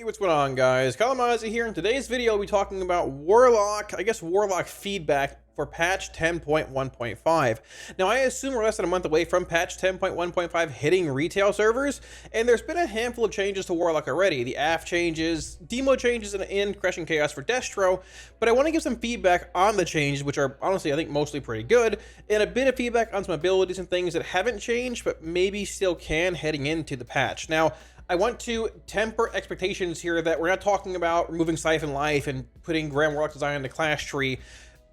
Hey, what's going on, guys? Kalamazi here. In today's video, we'll be talking about Warlock, Warlock feedback for patch 10.1.5. Now, I assume we're less than a month away from patch 10.1.5 hitting retail servers, and there's been a handful of changes to Warlock already. The AF changes, demo changes, and Crushing Chaos for Destro, but I want to give some feedback on the changes, which are honestly, I think, mostly pretty good, and a bit of feedback on some abilities and things that haven't changed, but maybe still can heading into the patch. Now, I want to temper expectations here that we're not talking about removing Siphon Life and putting Grand Warlock design in the class tree,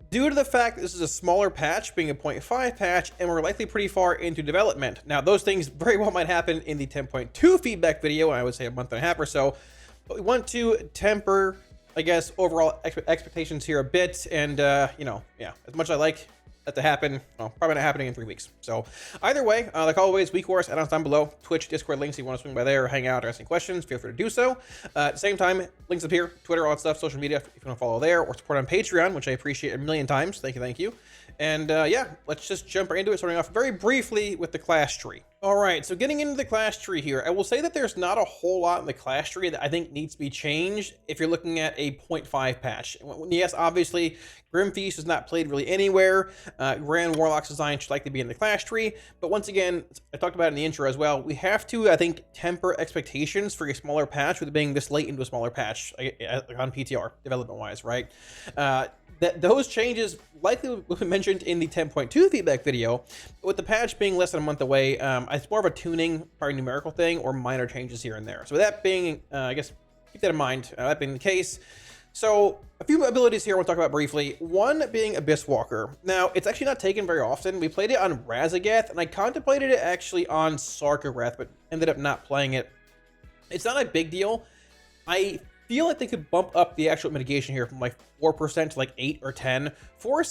due to the fact that this is a smaller patch, being a 0.5 patch, and we're likely pretty far into development. Now, those things very well might happen in the 10.2 feedback video, I would say a month and a half or so, but we want to temper, I guess, overall expectations here a bit, and, yeah, as much as I like that to happen, well, probably not happening in 3 weeks. So either way, like always, weak course add-ons down below, Twitch, Discord links. If you want to swing by there or hang out or ask any questions, feel free to do so. At the same time, links up here, Twitter, all that stuff, social media, if you want to follow there, or support on Patreon, which I appreciate a million times. Thank you. And yeah, let's just jump right into it, starting off very briefly with the class tree. All right, so getting into the class tree here, I will say that there's not a whole lot in the class tree that I think needs to be changed if you're looking at a 0.5 patch. Yes, obviously, Grim Feast is not played really anywhere. Grand Warlock's design should likely be in the class tree, but once again, I talked about it in the intro as well, we have to, I think, temper expectations for a smaller patch with it being this late into a smaller patch on PTR, development-wise, right? That those changes likely will be mentioned in the 10.2 feedback video, but with the patch being less than a month away, it's more of a tuning, probably numerical thing, or minor changes here and there. So with that being, I guess, keep that in mind, that being the case. So a few abilities here I want to talk about briefly. One being Abyss Walker. Now, it's actually not taken very often. We played it on Razagath, and I contemplated it actually on Sarkareth, but ended up not playing it. It's not a big deal. I feel like they could bump up the actual mitigation here from like 4% to like 8 or 10. 4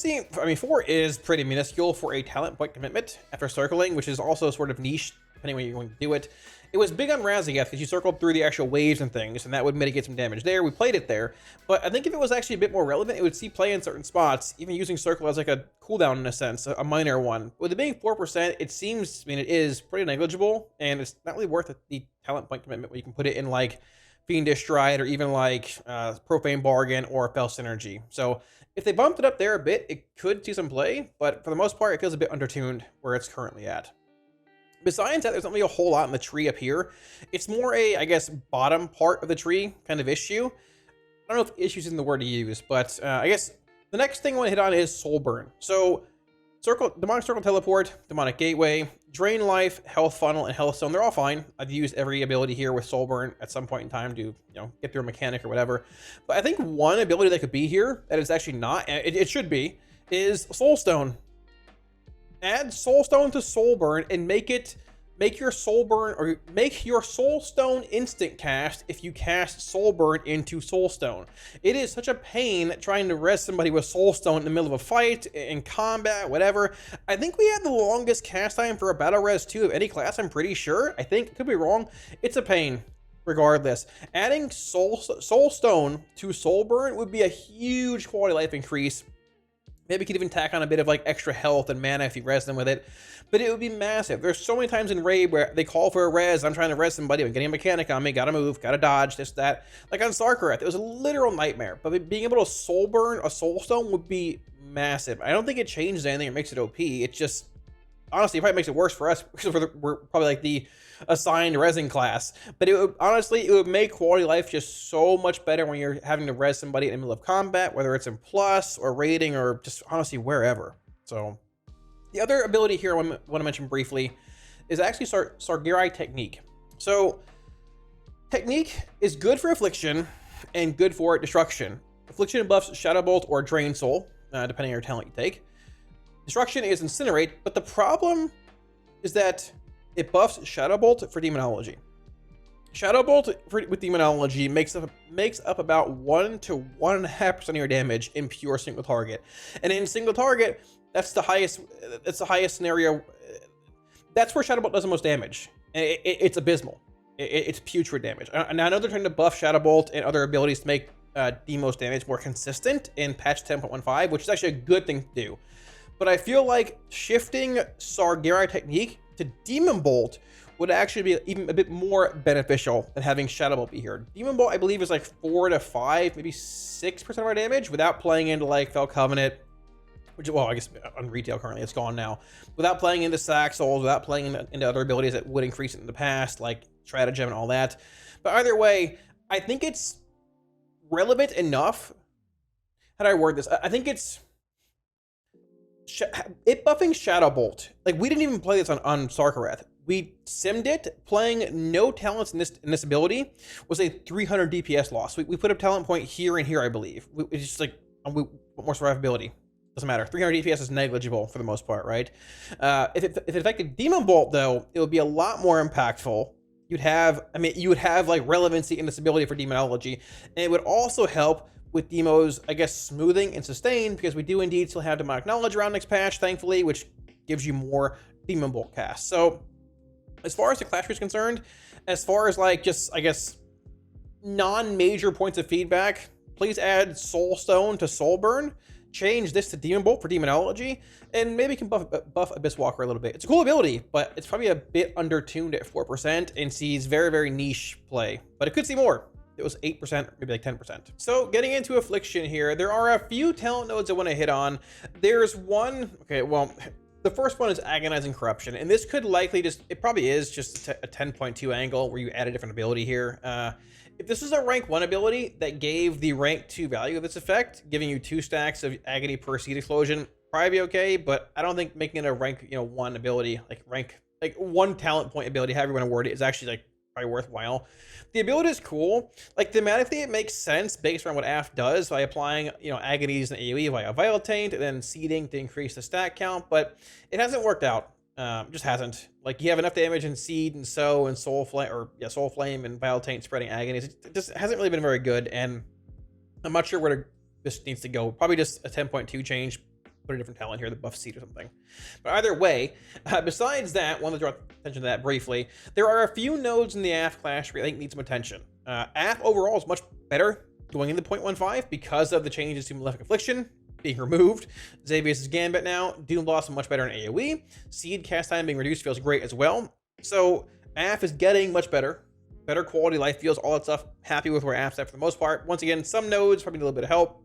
is pretty minuscule for a talent point commitment after circling, which is also sort of niche depending on when you're going to do it. It was big on Razagath because you circled through the actual waves and things, and that would mitigate some damage there. We played it there, but I think if it was actually a bit more relevant, it would see play in certain spots, even using circle as like a cooldown in a sense, a minor one. With it being 4%, it seems, I mean, it is pretty negligible, and it's not really worth the talent point commitment where you can put it in like Fiendish Stride or even like Profane Bargain or Fell Synergy. So if they bumped it up there a bit, it could see some play, but for the most part, it feels a bit undertuned where it's currently at. Besides that, there's not really a whole lot in the tree up here. It's more a, I guess, bottom part of the tree kind of issue. I don't know if issue is the word to use, but I guess the next thing I want to hit on is Soul Burn. So Demonic Circle Teleport, Demonic Gateway, Drain Life, Health Funnel, and Health Stone. They're all fine. I've used every ability here with Soul Burn at some point in time to, get through a mechanic or whatever. But I think one ability that could be here that is actually not, it should be, is Soul Stone. Add Soul Stone to Soul Burn and make your Soul Burn, or make your Soul Stone instant cast if you cast Soul Burn into Soul Stone. It is such a pain trying to res somebody with Soul Stone in the middle of a fight, in combat, whatever. I think we had the longest cast time for a battle res 2 of any class, I'm pretty sure. I think, could be wrong. It's a pain. Regardless, adding Soul Stone to Soul Burn would be a huge quality life increase. Maybe you could even tack on a bit of like extra health and mana if you res them with it, but it would be massive. There's so many times in raid where they call for a res, I'm trying to res somebody, I'm getting a mechanic on me, gotta move, gotta dodge, this, that. Like on Sarkareth, it was a literal nightmare, but being able to Soul Burn a Soul Stone would be massive. I don't think it changes anything or makes it OP, it just, honestly, it probably makes it worse for us because we're probably like the assigned resing class, but it would make quality life just so much better when you're having to res somebody in the middle of combat, whether it's in plus or raiding or just honestly wherever. So the other ability here I want to mention briefly is actually Sargerai Technique. So Technique is good for Affliction and good for Destruction. Affliction buffs Shadow Bolt or Drain Soul, depending on your talent you take. Destruction is Incinerate, but the problem is that it buffs Shadow Bolt for Demonology. Shadow Bolt with Demonology makes up about 1 to 1.5% of your damage in pure single target. And in single target, that's the highest scenario. That's where Shadow Bolt does the most damage. And it's abysmal. It's putrid damage. And I know they're trying to buff Shadow Bolt and other abilities to make Demo's damage more consistent in patch 10.15, which is actually a good thing to do. But I feel like shifting Sargerai Technique to Demon Bolt would actually be even a bit more beneficial than having Shadow Bolt be here. Demon Bolt, I believe, is like 4 to 5, maybe 6% of our damage without playing into like Fell Covenant, which, well, I guess on retail currently it's gone now. Without playing into Sack Souls, without playing into other abilities that would increase it in the past, like Stratagem and all that. But either way, I think it's relevant enough. How do I word this? I think it's it buffing Shadow Bolt. Like, we didn't even play this on Sarkareth. We simmed it, playing no talents in this ability was a 300 DPS loss. We put a talent point here and here, I believe. It's just like we more survivability. Doesn't matter. 300 DPS is negligible for the most part, right? If it affected Demon Bolt, though, it would be a lot more impactful. You'd have, I mean, you would have like relevancy in this ability for Demonology, and it would also help with Demo's, I guess, smoothing and sustain, because we do indeed still have Demonic Knowledge around next patch, thankfully, which gives you more Demon Bolt cast. So, as far as the clash is concerned, as far as like just, I guess, non-major points of feedback, please add Soul Stone to Soul Burn, change this to Demon Bolt for Demonology, and maybe can buff Abyss Walker a little bit. It's a cool ability, but it's probably a bit under-tuned at 4% and sees very, very niche play. But it could see more. It was 8%, maybe like 10%. So getting into Affliction here, there are a few talent nodes I want to hit on. There's one, okay, well, the first one is Agonizing Corruption, and this could likely just, it probably is just a 10.2 angle where you add a different ability here. If this was a rank 1 ability that gave the rank 2 value of this effect, giving you 2 stacks of agony per seed explosion, probably be okay, but I don't think making it a rank 1 ability, like 1 talent point ability, however you want to word it, is actually like probably worthwhile. The ability is cool. Like, thematically, it makes sense based on what AF does by applying, agonies and AoE via Vital Taint and then seeding to increase the stat count, but it hasn't worked out. Just hasn't. Like, you have enough damage in Seed and Sow and Soul Flame and Vital Taint spreading agonies. It just hasn't really been very good, and I'm not sure where this needs to go. Probably just a 10.2 change. Put a different talent here, the buff Seed or something. But either way, besides that, want to draw attention to that briefly, there are a few nodes in the AF clash where I think need some attention. AF overall is much better going into 0.15 because of the changes to Malefic Affliction being removed. Xavius' Gambit now. Doom Blossom much better in AoE. Seed cast time being reduced feels great as well. So AF is getting much better. Better quality life feels, all that stuff. Happy with where AF's at for the most part. Once again, some nodes probably need a little bit of help.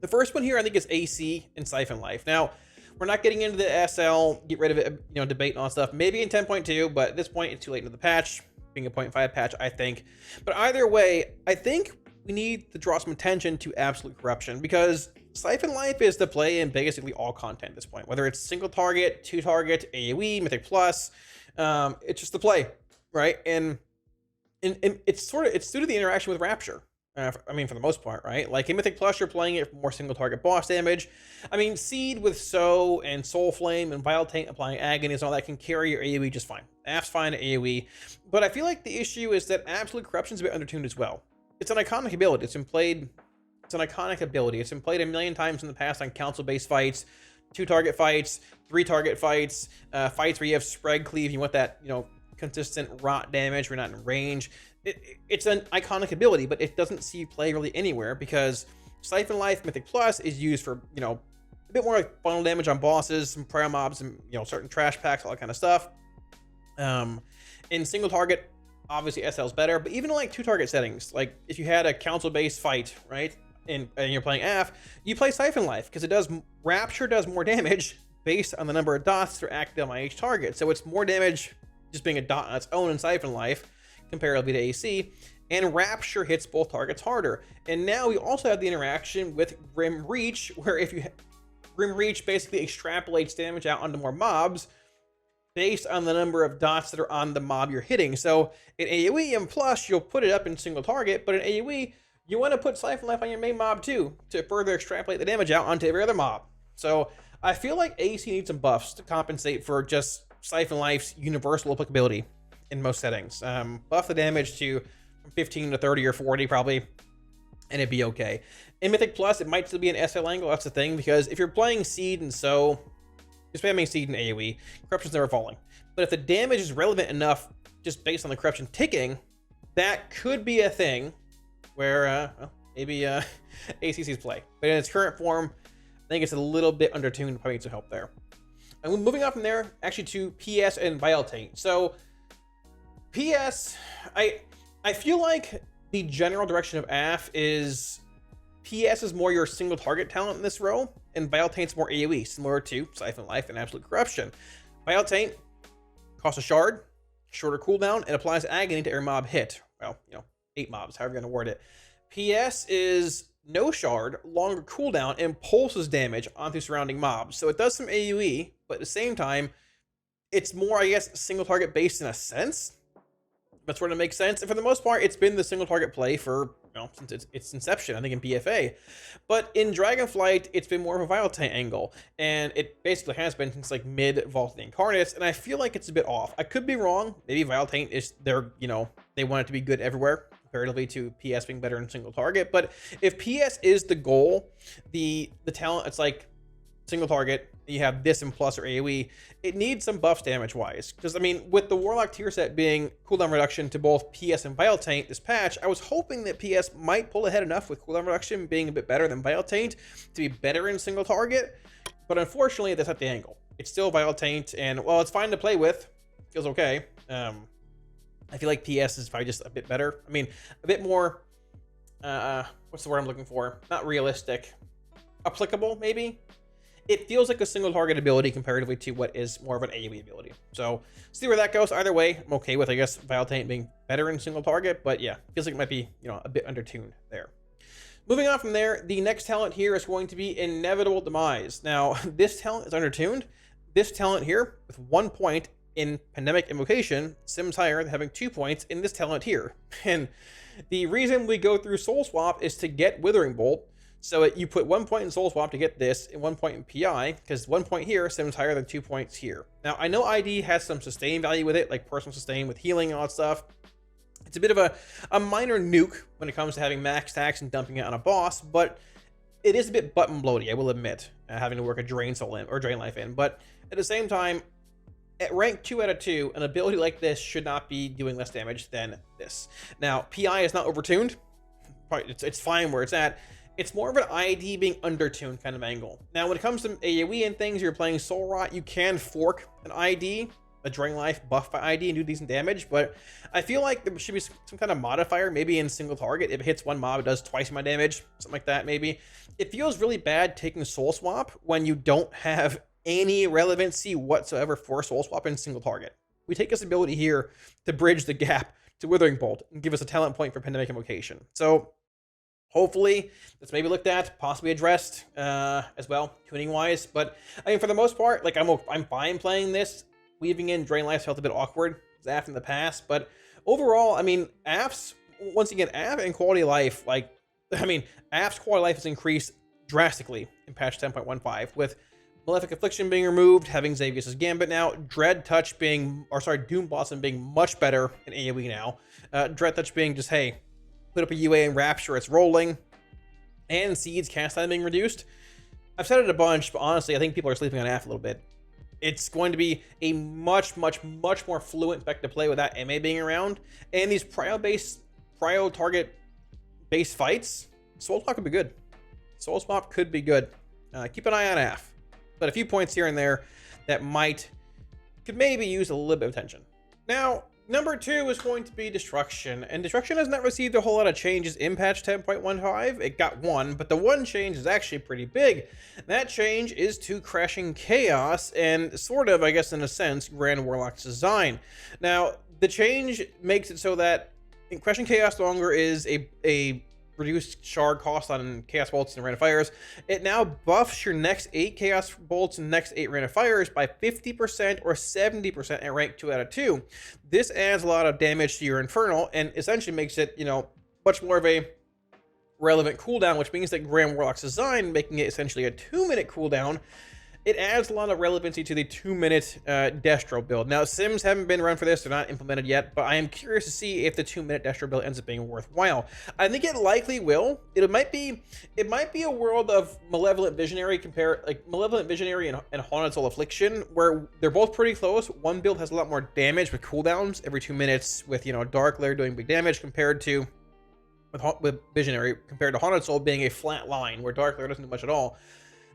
The first one here, I think, is AC and Siphon Life. Now, we're not getting into the SL, get rid of it, debate and all that stuff. Maybe in 10.2, but at this point, it's too late into the patch, being a 0.5 patch, I think. But either way, I think we need to draw some attention to Absolute Corruption, because Siphon Life is the play in basically all content at this point. Whether it's single target, 2 target, AoE, Mythic Plus, it's just the play, right? And it's due to the interaction with Rapture. I mean, for the most part, right? Like in Mythic Plus, you're playing it for more single target boss damage. I mean, Seed with Sow and Soul Flame and Vital Taint applying agonies and all that can carry your AoE just fine. AF's fine at AoE. But I feel like the issue is that Absolute Corruption's a bit undertuned as well. It's an iconic ability. It's an iconic ability. It's been played a million times in the past on council-based fights, 2 target fights, 3 target fights, fights where you have spread cleave, you want that, consistent rot damage, we're not in range. It's an iconic ability, but it doesn't see play really anywhere because Siphon Life Mythic Plus is used for, a bit more like funnel damage on bosses, some prayer mobs, and, certain trash packs, all that kind of stuff. In single target, obviously SL is better, but even in like 2 target settings, like if you had a council-based fight, right, and you're playing AF, you play Siphon Life because Rapture does more damage based on the number of dots that are active on each target. So it's more damage just being a dot on its own in Siphon Life, comparatively to AC, and Rapture hits both targets harder. And now we also have the interaction with Grim Reach, where Grim Reach basically extrapolates damage out onto more mobs based on the number of dots that are on the mob you're hitting. So in AoE and Plus, you'll put it up in single target, but in AoE, you want to put Siphon Life on your main mob too, to further extrapolate the damage out onto every other mob. So I feel like AC needs some buffs to compensate for just Siphon Life's universal applicability in most settings. Buff the damage to 15 to 30 or 40 probably, and it'd be okay. In Mythic Plus, it might still be an SL angle. That's the thing, because if you're playing Seed and Sow, you're spamming Seed and AoE, Corruption's never falling. But if the damage is relevant enough, just based on the Corruption ticking, that could be a thing where maybe ACC's play. But in its current form, I think it's a little bit undertuned. Probably needs some help there. And moving on from there, actually to PS and Vital Taint. So PS, I feel like the general direction of AF is PS is more your single target talent in this row, and Vile Taint's more AoE, similar to Siphon Life and Absolute Corruption. Vile Taint costs a shard, shorter cooldown, and applies agony to every mob hit. Well, 8 mobs, however you're gonna word it. PS is no shard, longer cooldown, and pulses damage onto surrounding mobs. So it does some AoE, but at the same time, it's more, I guess, single target based in a sense. That's where it makes sense. And for the most part, it's been the single target play for, since its inception, I think in BFA. But in Dragonflight, it's been more of a Vile Taint angle. And it basically has been since like mid Vault of the Incarnates. And I feel like it's a bit off. I could be wrong. Maybe Vile Taint is they want it to be good everywhere, comparatively to PS being better in single target. But if PS is the goal, the talent, it's like single target, you have this and plus or AoE, it needs some buffs damage wise. Because I mean, with the Warlock tier set being cooldown reduction to both PS and Vile Taint this patch, I was hoping that PS might pull ahead enough with cooldown reduction being a bit better than Vile Taint to be better in single target. But unfortunately, that's not the angle. It's still Vile Taint, and while it's fine to play with, feels okay. I feel like PS is probably just a bit better. I mean, a bit more, what's the word I'm looking for? Not realistic. Applicable, maybe? It feels like a single target ability comparatively to what is more of an AoE ability. So, see where that goes. Either way, I'm okay with, I guess, Vile Taint being better in single target, but yeah, feels like it might be, a bit undertuned there. Moving on from there, the next talent here is going to be Inevitable Demise. Now, this talent is undertuned. This talent here, with 1 point in Pandemic Invocation, sims higher than having 2 points in this talent here. And the reason we go through Soul Swap is to get Withering Bolt. So you put 1 point in Soul Swap to get this, and 1 point in PI, because 1 point here sims higher than 2 points here. Now, I know ID has some sustain value with it, like personal sustain with healing and all that stuff. It's a bit of a minor nuke when it comes to having max stacks and dumping it on a boss, but it is a bit button bloaty, I will admit, having to work a Drain Soul in, or Drain Life in. But at the same time, at rank 2 out of 2, an ability like this should not be doing less damage than this. Now, PI is not overtuned. It's fine where it's at. It's more of an ID being undertuned kind of angle. Now, when it comes to AoE and things, you're playing Soul Rot, you can fork an ID, a Drain Life buff by ID, and do decent damage, but I feel like there should be some kind of modifier, maybe in single target. If it hits one mob, it does twice my damage, something like that, maybe. It feels really bad taking Soul Swap when you don't have any relevancy whatsoever for Soul Swap in single target. We take this ability here to bridge the gap to Withering Bolt and give us a talent point for Pandemic Invocation. So, hopefully, that's maybe looked at, possibly addressed as well, tuning-wise. But, I mean, for the most part, like, I'm fine playing this. Weaving in Drain Life felt a bit awkward, as AF in the past. But, overall, I mean, AF's, once again, AF and quality of life, like, I mean, AF's quality of life has increased drastically in patch 10.15, with Malefic Affliction being removed, having Xavius' Gambit now, Dread Touch being, or sorry, Doom Blossom being much better in AoE now. Dread Touch being just, hey, put up a UA and Rapture, it's rolling. And Seed's cast time being reduced. I've said it a bunch, but honestly, I think people are sleeping on AF a little bit. It's going to be a much more fluent spec to play without MA being around. And these prio target-based fights, Soul Swap could be good. Soul Swap could be good. Keep an eye on AF. But a few points here and there that could maybe use a little bit of attention. Now, number 2 is going to be Destruction, and Destruction has not received a whole lot of changes in patch 10.15. It got one, but the one change is actually pretty big. That change is to Crashing Chaos, and sort of, I guess in a sense, Grand Warlock's design. Now, the change makes it so that Crashing Chaos no longer is a reduced shard cost on Chaos Bolts and Random Fires. It now buffs your next 8 Chaos Bolts and next 8 Random Fires by 50% or 70% at rank 2 out of 2. This adds a lot of damage to your Infernal and essentially makes it, much more of a relevant cooldown, which means that Grand Warlock's design, making it essentially a 2-minute cooldown, it adds a lot of relevancy to the 2-minute Destro build. Now, Sims haven't been run for this, they're not implemented yet, but I am curious to see if the 2-minute Destro build ends up being worthwhile. I think it likely will. It might be a world of Malevolent Visionary and Haunted Soul Affliction, where they're both pretty close. One build has a lot more damage with cooldowns every 2 minutes, with Dark Lair doing big damage compared to with Visionary, compared to Haunted Soul being a flat line where Dark Lair doesn't do much at all.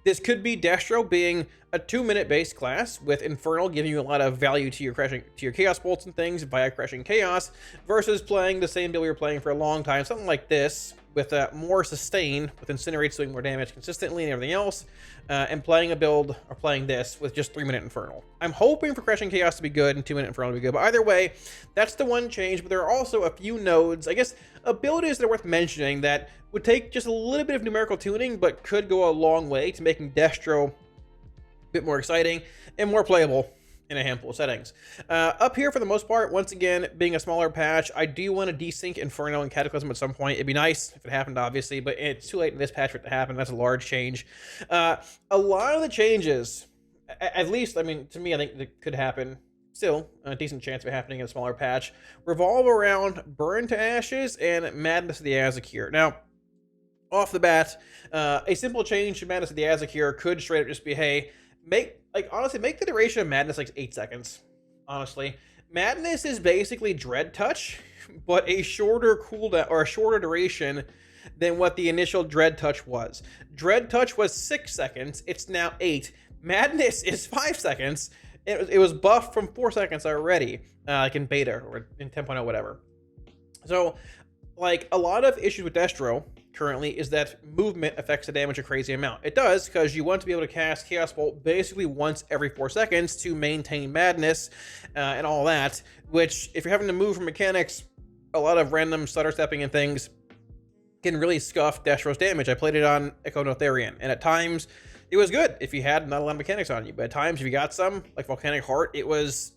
This could be Destro being a 2-minute base class with Infernal giving you a lot of value to your Chaos Bolts and things via Crushing Chaos, versus playing the same build you're playing for a long time, something like this, with more sustain, with Incinerate doing more damage consistently and everything else, and playing a build, or playing this, with just 3-minute Infernal. I'm hoping for Crushing Chaos to be good and 2-minute Infernal to be good, but either way, that's the one change. But there are also a few nodes, I guess, abilities that are worth mentioning that would take just a little bit of numerical tuning, but could go a long way to making Destro a bit more exciting and more playable in a handful of settings. Up here, for the most part, once again, being a smaller patch, I do want to desync Inferno and Cataclysm at some point. It'd be nice if it happened, obviously, but it's too late in this patch for it to happen. That's a large change. A lot of the changes, at least, I mean, to me, I think that could happen. Still, a decent chance of it happening in a smaller patch, revolve around Burn to Ashes and Madness of the Azakir. Now, off the bat, a simple change to Madness of the Azakir could straight up just be, hey, honestly, make the duration of Madness like 8 seconds. Honestly, Madness is basically Dread Touch, but a shorter cooldown, or a shorter duration than what the initial Dread Touch was. Dread Touch was 6 seconds. It's now 8. Madness is 5 seconds. It was buffed from 4 seconds already, like in beta or in 10.0, whatever. So, like, a lot of issues with Destro currently is that movement affects the damage a crazy amount. It does, because you want to be able to cast Chaos Bolt basically once every 4 seconds to maintain Madness and all that, which, if you're having to move from mechanics, a lot of random stutter stepping and things can really scuff Destro's damage. I played it on Echo Notherian, and at times it was good if you had not a lot of mechanics on you, but at times if you got some, like Volcanic Heart, it was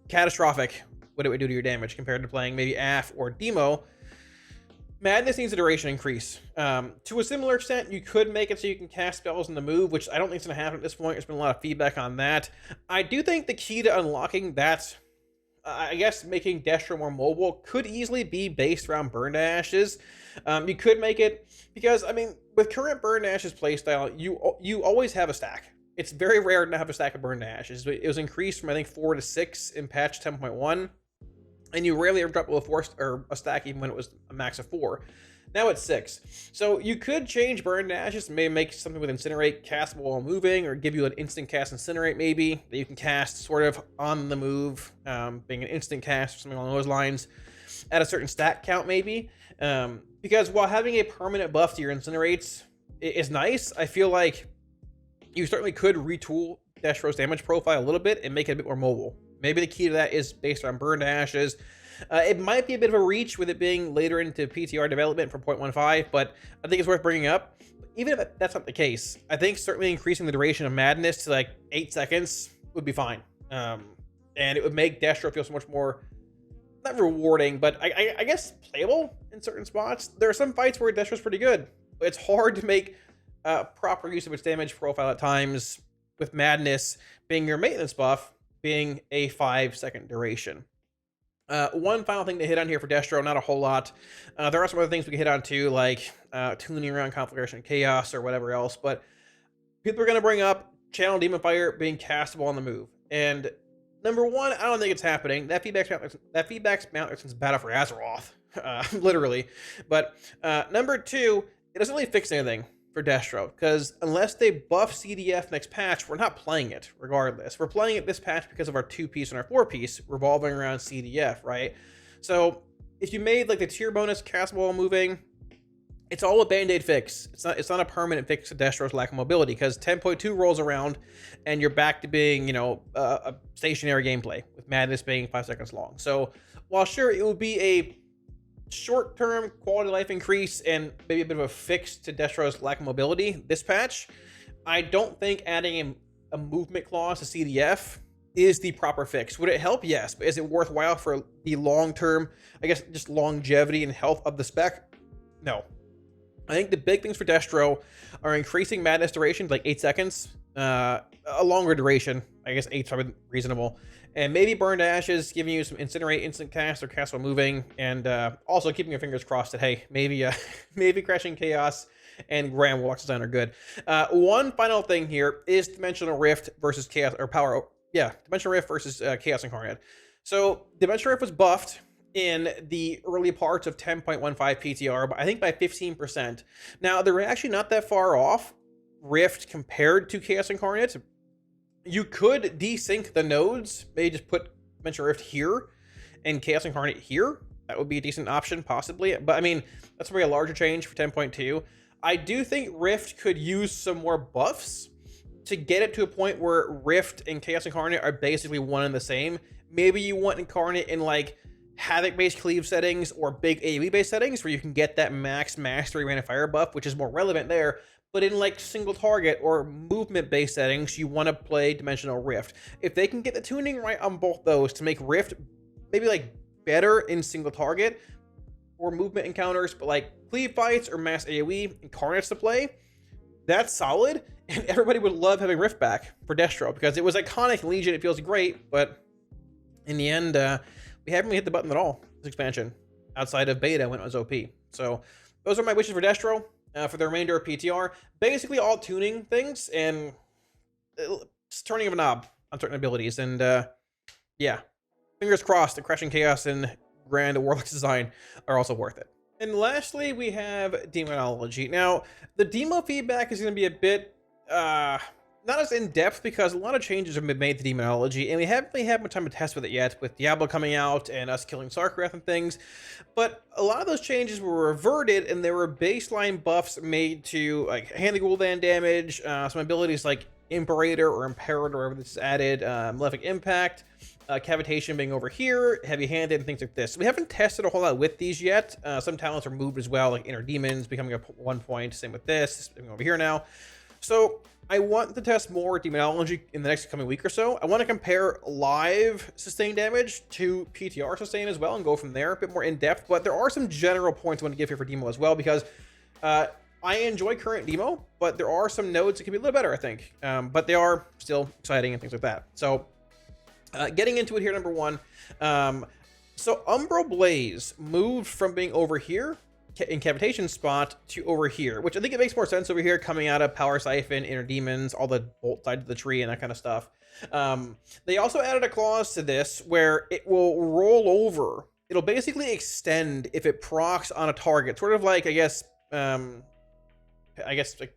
catastrophic what it would do to your damage compared to playing maybe Aff or Demo. Madness needs a duration increase. To a similar extent, you could make it so you can cast spells in the move, which I don't think is going to happen at this point. There's been a lot of feedback on that. I do think the key to unlocking that, I guess making Destro more mobile, could easily be based around Burn to Ashes. You could make it, because, I mean, with current Burn to Ashes playstyle, you always have a stack. It's very rare to have a stack of Burn to Ashes. It was increased from, I think, 4 to 6 in patch 10.1. And you rarely ever drop a stack even when it was a max of 4. Now it's 6. So you could change Burn to Ashes and maybe make something with Incinerate castable while moving, or give you an instant cast Incinerate maybe, that you can cast sort of on the move, being an instant cast or something along those lines, at a certain stat count maybe. Because while having a permanent buff to your Incinerates is nice, I feel like you certainly could retool Destro's damage profile a little bit and make it a bit more mobile. Maybe the key to that is based on Burn to Ashes. It might be a bit of a reach with it being later into PTR development for 0.15, but I think it's worth bringing up. Even if that's not the case, I think certainly increasing the duration of Madness to like 8 seconds would be fine. And it would make Destro feel so much more, not rewarding, but I guess playable in certain spots. There are some fights where Destro's pretty good. It's hard to make proper use of its damage profile at times, with Madness being your maintenance buff, being a 5-second duration. One final thing to hit on here for Destro, not a whole lot. There are some other things we can hit on too, like tuning around Conflagration Chaos or whatever else, but people are going to bring up Channel Demon Fire being castable on the move. And number one, I don't think it's happening. That feedback's been out there since Battle for Azeroth, literally. But number two, it doesn't really fix anything for Destro, because unless they buff CDF next patch, we're not playing it regardless. We're playing it this patch because of our 2-piece and our 4-piece revolving around CDF, right? So if you made like the tier bonus castable while moving, it's all a band-aid fix. It's not a permanent fix to Destro's lack of mobility, because 10.2 rolls around and you're back to being, you know, a stationary gameplay, with Madness being 5 seconds long. So while sure it would be a short-term quality of life increase and maybe a bit of a fix to Destro's lack of mobility this patch, I don't think adding a movement clause to CDF is the proper fix. Would it help? Yes, but is it worthwhile for the long-term, I guess, just longevity and health of the spec? No. I think the big things for Destro are increasing Madness duration to like 8 seconds, a longer duration, I guess 8's probably reasonable, and maybe Burn to Ashes, giving you some Incinerate instant cast or cast while moving, and also keeping your fingers crossed that, hey, maybe Crashing Chaos and Grand Warlock design are good. One final thing here is Dimensional Rift versus Chaos, or Power, yeah, Dimensional Rift versus Chaos Incarnate. So Dimensional Rift was buffed in the early parts of 10.15 PTR, but I think by 15%. Now, they're actually not that far off Rift compared to Chaos Incarnate. You could desync the nodes, maybe just put Dimensional Rift here and Chaos Incarnate here. That would be a decent option, possibly. But I mean, that's probably a larger change for 10.2. I do think Rift could use some more buffs to get it to a point where Rift and Chaos Incarnate are basically one and the same. Maybe you want Incarnate in like Havoc-based cleave settings or big AoE-based settings where you can get that max mastery rain of fire buff, which is more relevant there. But in like single target or movement-based settings, you want to play Dimensional Rift. If they can get the tuning right on both those to make Rift maybe like better in single target or movement encounters, but like cleave fights or mass AoE Incarnates to play, that's solid. And everybody would love having Rift back for Destro because it was iconic in Legion. It feels great, but in the end, we haven't hit the button at all this expansion outside of beta when it was OP. So those are my wishes for Destro. For the remainder of PTR, basically all tuning things and just turning of a knob on certain abilities. And yeah, fingers crossed the Crashing Chaos and Grand Warlock's design are also worth it. And lastly, we have Demonology. Now, the demo feedback is going to be a bit not as in-depth because a lot of changes have been made to Demonology, and we haven't really had much time to test with it yet, with Diablo coming out and us killing Sarkrath and things. But a lot of those changes were reverted, and there were baseline buffs made to like Hand of Gul'dan damage, some abilities like Imperator or Imperator, wherever this is added, Malefic Impact, Cavitation being over here, Heavy-Handed, and things like this. So we haven't tested a whole lot with these yet. Some talents are moved as well, like Inner Demons becoming a 1 point. Same with this, over here now. So I want to test more Demonology in the next coming week or so. I want to compare live sustained damage to PTR sustain as well and go from there a bit more in depth. But there are some general points I want to give here for Demo as well because I enjoy current Demo, but there are some nodes that can be a little better, I think. But they are still exciting and things like that. So getting into it here, number one. So Umbral Blaze moved from being over here in Cavitation spot to over here, which I think it makes more sense over here coming out of Power Siphon, Inner Demons, all the bolt side of the tree and that kind of stuff. They also added a clause to this where it will roll over. It'll basically extend if it procs on a target, sort of like, I guess like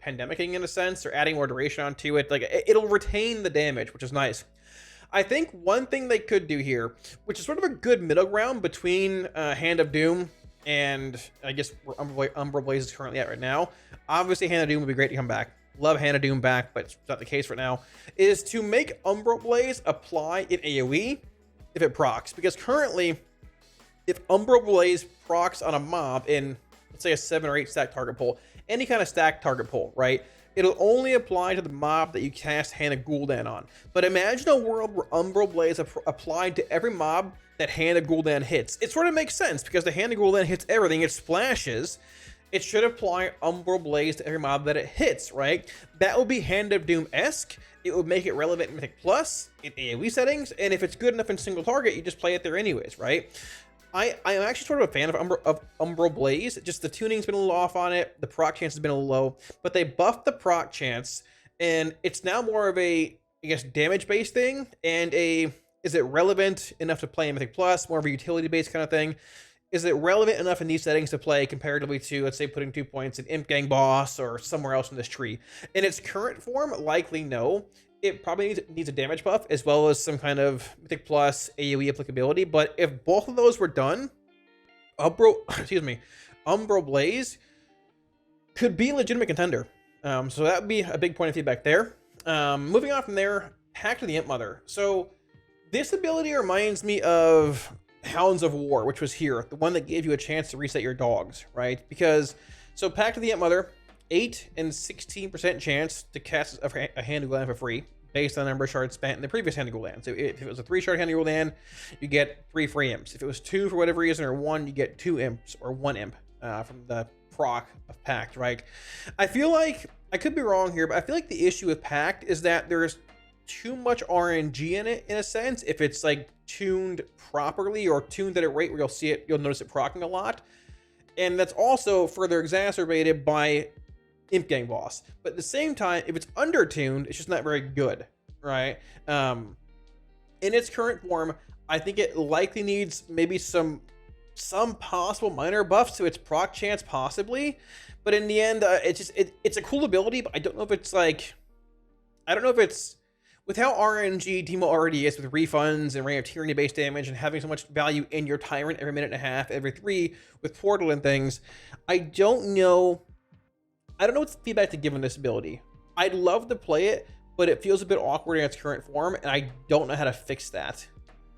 pandemicing in a sense, or adding more duration onto it. Like it'll retain the damage, which is nice. I think one thing they could do here, which is sort of a good middle ground between Hand of Doom and I guess where Umbral Blaze is currently at right now. Obviously, Hand of Doom would be great to come back. Love Hand of Doom back, but it's not the case right now. Is to make Umbral Blaze apply in AoE if it procs. Because currently, if Umbral Blaze procs on a mob in, let's say, a 7 or 8 stack target pull, any kind of stack target pull, right? It'll only apply to the mob that you cast Hand of Gul'dan on. But imagine a world where Umbral Blaze applied to every mob that Hand of Gul'dan hits. It sort of makes sense because the Hand of Gul'dan hits everything. It splashes. It should apply Umbral Blaze to every mob that it hits, right? That would be Hand of Doom-esque. It would make it relevant in Mythic Plus in AoE settings, and if it's good enough in single target, you just play it there anyways, right? I am actually sort of a fan of Umbral Blaze. Just the tuning's been a little off on it. The proc chance has been a little low, but they buffed the proc chance, and it's now more of a, I guess, damage-based thing, and is it relevant enough to play in Mythic Plus, more of a utility-based kind of thing? Is it relevant enough in these settings to play comparatively to, let's say, putting 2 points in Imp Gang Boss or somewhere else in this tree? In its current form, likely no. It probably needs a damage buff as well as some kind of Mythic Plus AoE applicability. But if both of those were done, Umbral Blaze could be a legitimate contender. So that would be a big point of feedback there. Moving on from there, Pact of the Imp Mother. So this ability reminds me of Hounds of War, which was here, the one that gave you a chance to reset your dogs, right? Because, so Pact of the Imp Mother, 8 and 16% chance to cast a Hand of Gul'dan for free, based on the number of shards spent in the previous Hand of Gul'dan. So if it was a 3-shard Hand of Gul'dan, you get 3 free imps. If it was 2 for whatever reason, or 1, you get 2 imps, or 1 imp from the proc of Pact, right? I feel like, I could be wrong here, but I feel like the issue with Pact is that there's too much RNG in it, in a sense, if it's like tuned properly or tuned at a rate where you'll notice it proccing a lot. And that's also further exacerbated by Imp Gang Boss. But at the same time, if it's under-tuned, it's just not very good, right? In its current form, I think it likely needs maybe some some possible minor buffs to its proc chance, possibly. But in the end, it's a cool ability, but I don't know if it's like, I don't know if it's, with how RNG Demo already is with refunds and Reign of Tyranny base damage and having so much value in your Tyrant every minute and a half, every 3 with Portal and things, I don't know what's the feedback to give on this ability. I'd love to play it, but it feels a bit awkward in its current form, and I don't know how to fix that.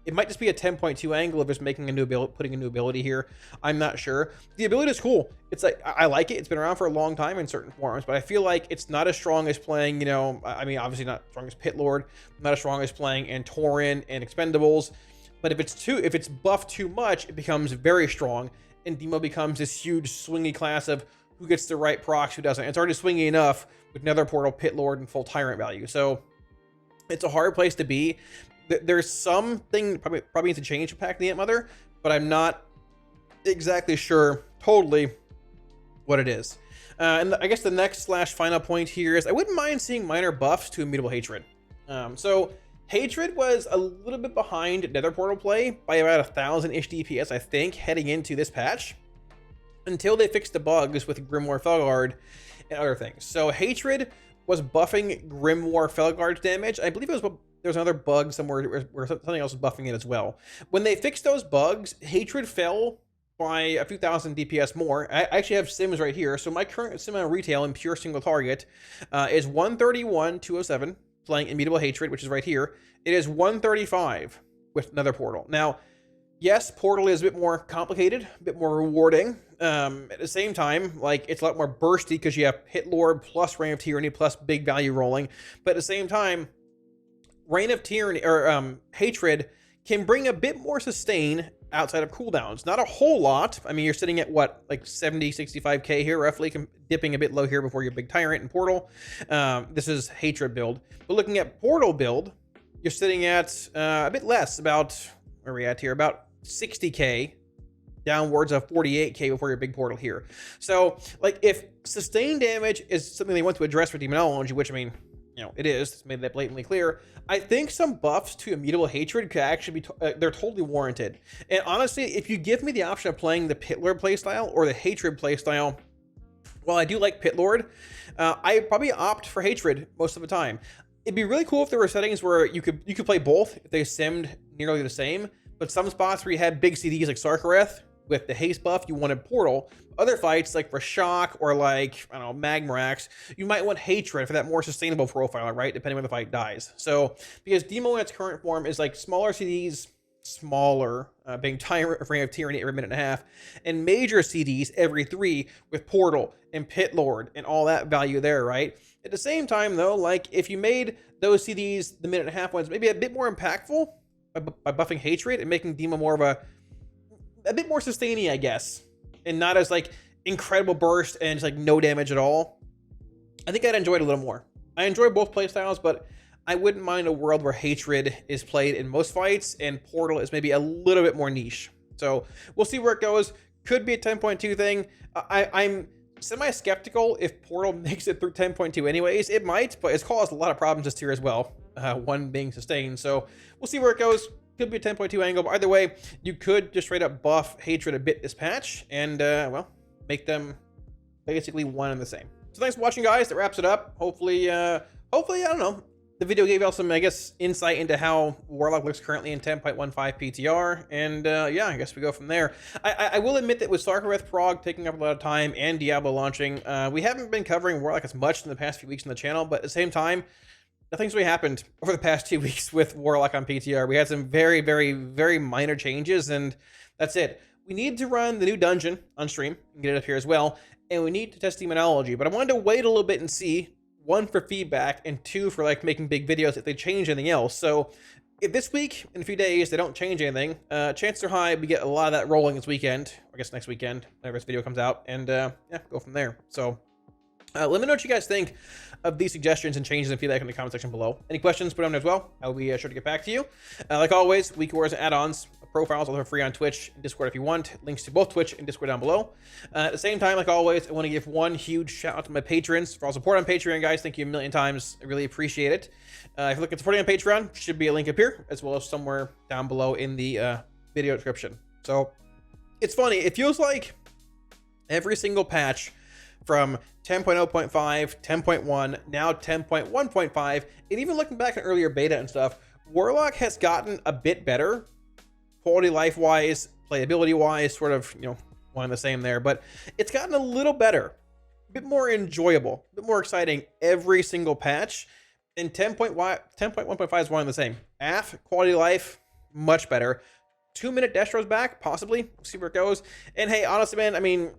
It might just be a 10.2 angle of just making a new ability, putting a new ability here. I'm not sure. The ability is cool. It's like, I like it. It's been around for a long time in certain forms, but I feel like it's not as strong as playing, you know, I mean, obviously not as strong as Pit Lord, not as strong as playing Antorin and Expendables. But if it's buffed too much, it becomes very strong, and Demo becomes this huge swingy class of who gets the right procs, who doesn't. It's already swingy enough with Nether Portal, Pit Lord, and full Tyrant value. So it's a hard place to be. There's something probably needs to change to Pack the Ant Mother, but I'm not exactly sure totally what it is. And I guess the next / final point here is I wouldn't mind seeing minor buffs to Immutable Hatred. So Hatred was a little bit behind Nether Portal play by about 1,000-ish DPS, I think, heading into this patch, until they fixed the bugs with Grimoire Felguard and other things. So Hatred was buffing Grimoire Felguard's damage. I believe it was, there's another bug somewhere where something else is buffing it as well. When they fixed those bugs, Hatred fell by a few thousand DPS more. I actually have sims right here. So my current sim on retail in pure single target is 131,207, playing Immutable Hatred, which is right here. It is 135 with Nether Portal. Now, yes, Portal is a bit more complicated, a bit more rewarding. At the same time, like, it's a lot more bursty because you have Pit Lord plus Reign of Tyranny plus big value rolling. But at the same time, Reign of Tyranny, or Hatred, can bring a bit more sustain outside of cooldowns. Not a whole lot. I mean, you're sitting at what, like 70, 65k here, roughly, dipping a bit low here before your big Tyrant and Portal. This is Hatred build. But looking at Portal build, you're sitting at a bit less, about, where are we at here? About 60k, downwards of 48k before your big Portal here. So, like, if sustained damage is something they want to address for Demonology, which, I mean, you know, it is, it's made that blatantly clear, I think some buffs to Immutable Hatred could actually be, they're totally warranted. And honestly, if you give me the option of playing the Pit Lord playstyle or the Hatred playstyle, while I do like Pit Lord, I probably opt for Hatred most of the time. It'd be really cool if there were settings where you could play both, if they simmed nearly the same, but some spots where you had big CDs like Sarkareth, with the haste buff, you wanted Portal. Other fights, like for Shock or like, I don't know, Magmarax, you might want Hatred for that more sustainable profile, right? Depending on the fight dies. So, because Demo in its current form is like smaller CDs, being Tyrant, Reign of Tyranny every minute and a half, and major CDs every 3 with Portal and Pit Lord and all that value there, right? At the same time, though, like, if you made those CDs, the minute and a half ones, maybe a bit more impactful by buffing Hatred and making Demo more of a bit more sustaining, I guess, and not as like incredible burst and just like no damage at all, I think I'd enjoy it a little more. I enjoy both playstyles, but I wouldn't mind a world where Hatred is played in most fights and Portal is maybe a little bit more niche. So we'll see where it goes. Could be a 10.2 thing. I'm semi-skeptical if Portal makes it through 10.2 anyways. It might, but it's caused a lot of problems this year as well, one being sustained. So we'll see where it goes. Could be a 10.2 angle, but either way, you could just straight up buff Hatred a bit this patch and, well, make them basically one and the same. So thanks for watching, guys. That wraps it up. Hopefully, I don't know, the video gave y'all some, I guess, insight into how Warlock looks currently in 10.15 PTR, and yeah, I guess we go from there. I will admit that with Sarkareth Prog taking up a lot of time and Diablo launching, we haven't been covering Warlock as much in the past few weeks on the channel, but at the same time, nothing's really happened over the past 2 weeks with Warlock on PTR. We had some very, very, very minor changes, and that's it. We need to run the new dungeon on stream and get it up here as well, and we need to test Demonology. But I wanted to wait a little bit and see, 1, for feedback, and 2, for like making big videos if they change anything else. So if this week, in a few days, they don't change anything, chances are high we get a lot of that rolling this weekend, or I guess next weekend, whenever this video comes out, and yeah, go from there. So let me know what you guys think of these suggestions and changes and feedback in the comment section below. Any questions, put them there as well. I'll be sure to get back to you. Like always, week wars and add-ons, profiles all for free on Twitch and Discord if you want. Links to both Twitch and Discord down below. At the same time, like always, I want to give one huge shout out to my patrons for all support on Patreon, guys. Thank you a million times. I really appreciate it. If you're looking at supporting on Patreon, should be a link up here, as well as somewhere down below in the video description. So it's funny. It feels like every single patch from 10.0.5, 10.1, now 10.1.5, and even looking back at earlier beta and stuff, Warlock has gotten a bit better, quality life wise, playability wise, sort of, you know, one and the same there, but it's gotten a little better, a bit more enjoyable, a bit more exciting every single patch. And 10.1.5 is one and the same. Quality life, much better. 2-minute destros back, possibly. We'll see where it goes. And hey, honestly, man, I mean,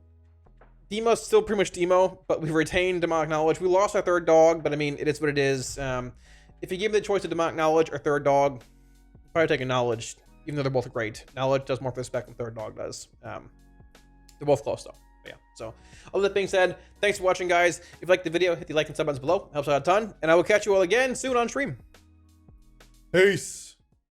Demo's still pretty much Demo, but we've retained Demonic Knowledge. We lost our third dog, but I mean, it is what it is. If you give me the choice of Demonic Knowledge or third dog, I'd probably take a Knowledge, even though they're both great. Knowledge does more for the spec than third dog does. They're both close, though. But yeah, so all that being said, thanks for watching, guys. If you liked the video, hit the like and sub buttons below. Helps out a ton. And I will catch you all again soon on stream. Peace.